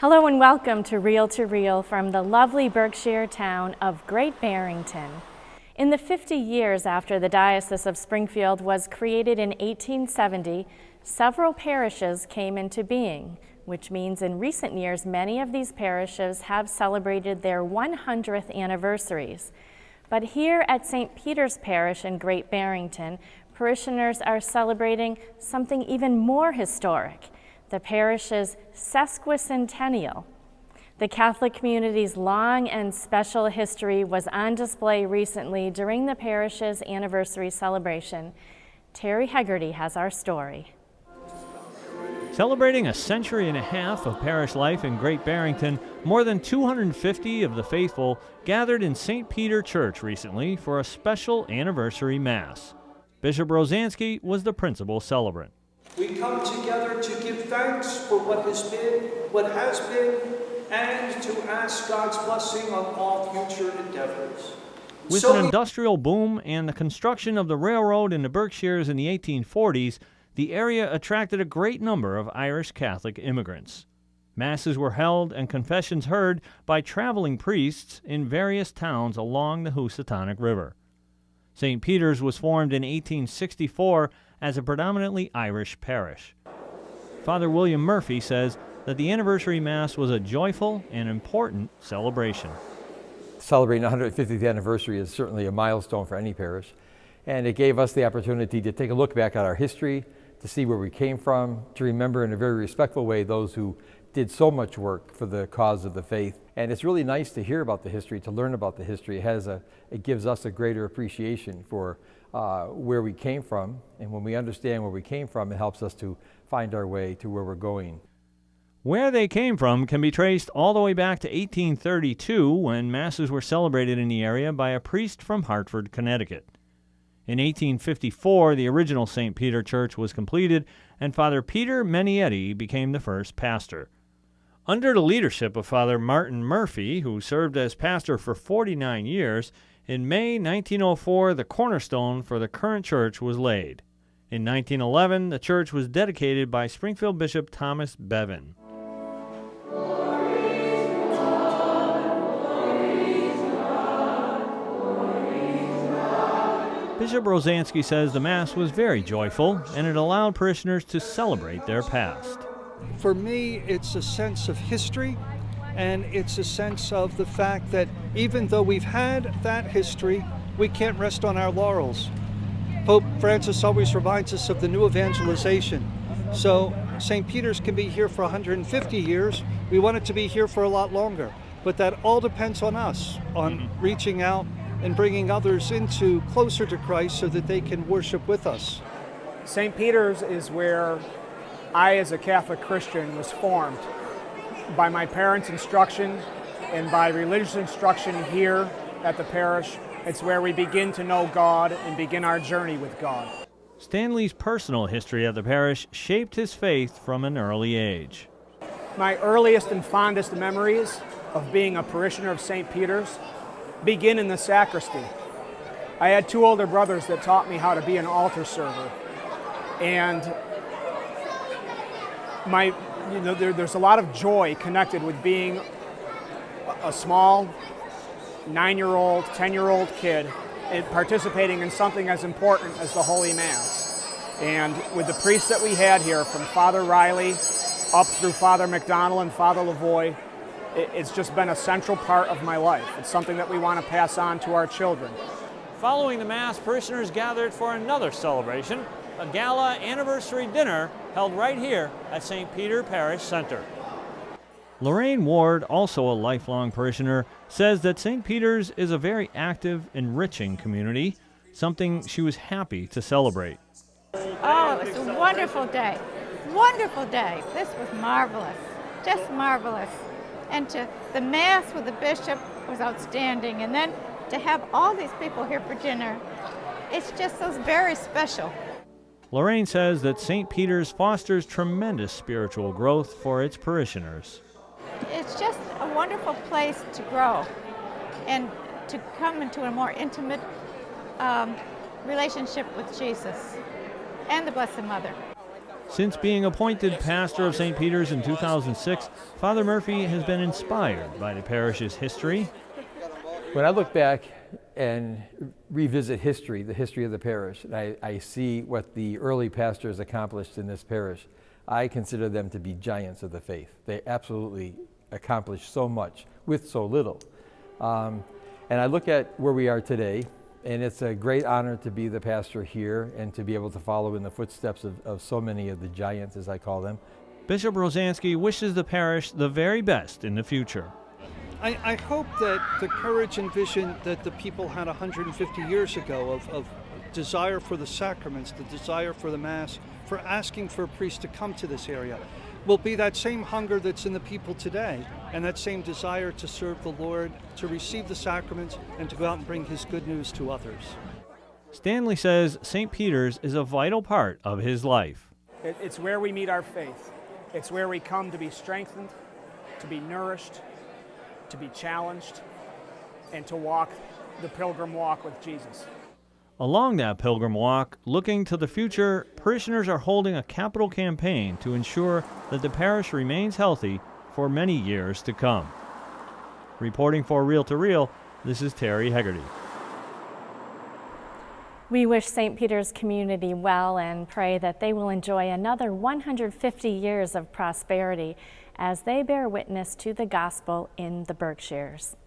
Hello and welcome to Reel from the lovely Berkshire town of Great Barrington. In the 50 years after the Diocese of Springfield was created in 1870, several parishes came into being, which means in recent years many of these parishes have celebrated their 100th anniversaries. But here at St. Peter's Parish in Great Barrington, parishioners are celebrating something even more historic, the parish's sesquicentennial. The Catholic community's long and special history was on display recently during the parish's anniversary celebration. Terry Hegarty has our story. Celebrating a century and a half of parish life in Great Barrington, more than 250 of the faithful gathered in St. Peter Church recently for a special anniversary Mass. Bishop Rosansky was the principal celebrant. We come together to give thanks for what has been, and to ask God's blessing on all future endeavors. With an industrial boom and the construction of the railroad in the Berkshires in the 1840s, the area attracted a great number of Irish Catholic immigrants. Masses were held and confessions heard by traveling priests in various towns along the Housatonic River. St. Peter's was formed in 1864 as a predominantly Irish parish. Father William Murphy says that the anniversary Mass was a joyful and important celebration. Celebrating the 150th anniversary is certainly a milestone for any parish, and it gave us the opportunity to take a look back at our history, to see where we came from, to remember in a very respectful way those who did so much work for the cause of the faith. And it's really nice to hear about the history, to learn about the history. It gives us a greater appreciation for where we came from, and when we understand where we came from, it helps us to find our way to where we're going. Where they came from can be traced all the way back to 1832, when Masses were celebrated in the area by a priest from Hartford, Connecticut. In 1854, the original St. Peter Church was completed, and Father Peter Menietti became the first pastor. Under the leadership of Father Martin Murphy, who served as pastor for 49 years, in May 1904, the cornerstone for the current church was laid. In 1911, the church was dedicated by Springfield Bishop Thomas Bevan. Bishop Rosansky says the Mass was very joyful, and it allowed parishioners to celebrate their past. For me, it's a sense of history, and it's a sense of the fact that even though we've had that history, we can't rest on our laurels. Pope Francis always reminds us of the new evangelization. So St. Peter's can be here for 150 years. We want it to be here for a lot longer. But that all depends on us, on reaching out and bringing others closer to Christ so that they can worship with us. St. Peter's is where I, as a Catholic Christian, was formed by my parents' instruction and by religious instruction here at the parish. It's where we begin to know God and begin our journey with God. Stanley's personal history of the parish shaped his faith from an early age. My earliest and fondest memories of being a parishioner of St. Peter's begin in the sacristy. I had two older brothers that taught me how to be an altar server. And there's a lot of joy connected with being a small 9-year-old, 10-year-old kid and participating in something as important as the Holy Mass. And with the priests that we had here, from Father Riley up through Father McDonald and Father Lavoie, it's just been a central part of my life. It's something that we want to pass on to our children. Following the Mass, parishioners gathered for another celebration, a gala anniversary dinner held right here at St. Peter Parish Center. Lorraine Ward, also a lifelong parishioner, says that St. Peter's is a very active, enriching community, something she was happy to celebrate. Oh, it was a wonderful day. Wonderful day. This was marvelous. Just marvelous. And the Mass with the bishop was outstanding. And then to have all these people here for dinner, it's just so very special. Lorraine says that St. Peter's fosters tremendous spiritual growth for its parishioners. It's just a wonderful place to grow and to come into a more intimate relationship with Jesus and the Blessed Mother. Since being appointed pastor of St. Peter's in 2006, Father Murphy has been inspired by the parish's history. When I look back and revisit history, the history of the parish, and I see what the early pastors accomplished in this parish, I consider them to be giants of the faith. They absolutely accomplished so much with so little. And I look at where we are today, and it's a great honor to be the pastor here and to be able to follow in the footsteps of so many of the giants, as I call them. Bishop Rosansky wishes the parish the very best in the future. I hope that the courage and vision that the people had 150 years ago of desire for the sacraments, the desire for the Mass, for asking for a priest to come to this area, will be that same hunger that's in the people today, and that same desire to serve the Lord, to receive the sacraments, and to go out and bring His good news to others. Stanley says St. Peter's is a vital part of his life. It's where we meet our faith. It's where we come to be strengthened, to be nourished, to be challenged, and to walk the pilgrim walk with Jesus. Along that pilgrim walk, looking to the future, parishioners are holding a capital campaign to ensure that the parish remains healthy for many years to come. Reporting for Reel to Reel, this is Terry Hegarty. We wish St. Peter's community well and pray that they will enjoy another 150 years of prosperity as they bear witness to the gospel in the Berkshires.